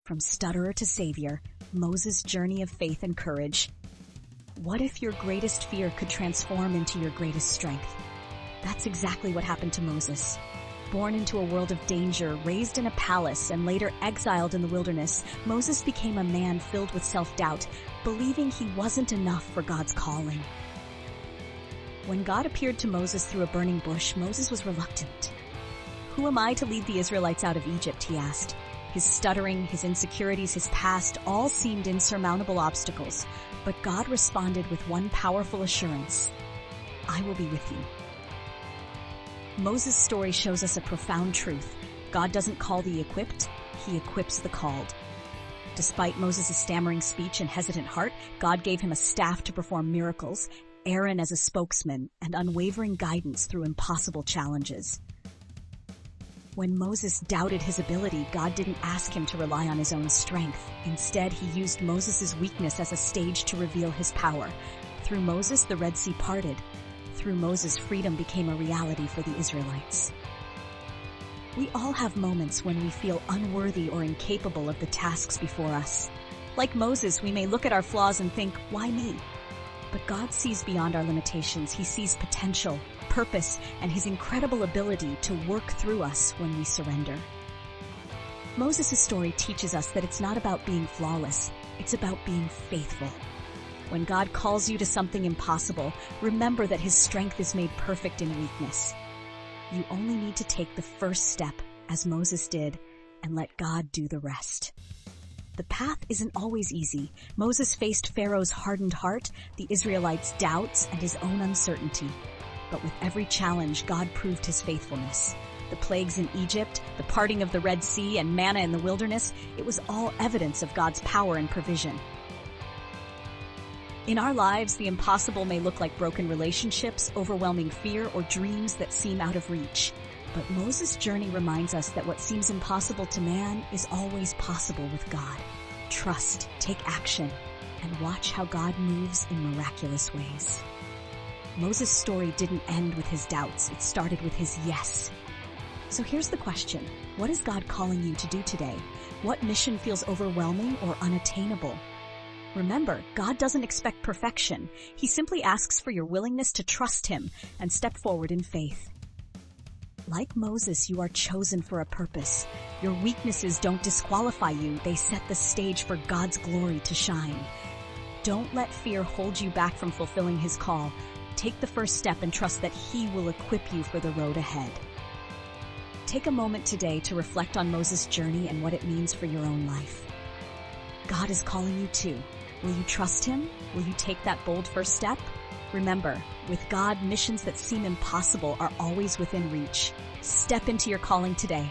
From stutterer to savior, Moses' journey of faith and courage. What if your greatest fear could transform into your greatest strength? That's exactly what happened to Moses. Born into a world of danger, raised in a palace, and later exiled in the wilderness, Moses became a man filled with self-doubt, believing he wasn't enough for God's calling. When God appeared to Moses through a burning bush, Moses was reluctant. "Who am I to lead the Israelites out of Egypt?" he asked. His stuttering, his insecurities, his past all seemed insurmountable obstacles, but God responded with one powerful assurance: "I will be with you." Moses' story shows us a profound truth. God doesn't call the equipped, he equips the called. Despite Moses' stammering speech and hesitant heart, God gave him a staff to perform miracles, Aaron as a spokesman, and unwavering guidance through impossible challenges. When Moses doubted his ability, God didn't ask him to rely on his own strength. Instead, he used Moses' weakness as a stage to reveal his power. Through Moses, the Red Sea parted. Through Moses, freedom became a reality for the Israelites. We all have moments when we feel unworthy or incapable of the tasks before us. Like Moses, we may look at our flaws and think, "Why me?" But God sees beyond our limitations. He sees potential, purpose, and his incredible ability to work through us when we surrender. Moses' story teaches us that it's not about being flawless, it's about being faithful. When God calls you to something impossible, remember that his strength is made perfect in weakness. You only need to take the first step, as Moses did, and let God do the rest. The path isn't always easy. Moses faced Pharaoh's hardened heart, the Israelites' doubts, and his own uncertainty. But with every challenge, God proved his faithfulness. The plagues in Egypt, the parting of the Red Sea, and manna in the wilderness, it was all evidence of God's power and provision. In our lives, the impossible may look like broken relationships, overwhelming fear, or dreams that seem out of reach. But Moses' journey reminds us that what seems impossible to man is always possible with God. Trust, take action, and watch how God moves in miraculous ways. Moses' story didn't end with his doubts, it started with his yes. So here's the question: what is God calling you to do today? What mission feels overwhelming or unattainable? Remember, God doesn't expect perfection. He simply asks for your willingness to trust him and step forward in faith. Like Moses, you are chosen for a purpose. Your weaknesses don't disqualify you, they set the stage for God's glory to shine. Don't let fear hold you back from fulfilling his call. Take the first step and trust that he will equip you for the road ahead. Take a moment today to reflect on Moses' journey and what it means for your own life. God is calling you too. Will you trust him? Will you take that bold first step? Remember, with God, missions that seem impossible are always within reach. Step into your calling today.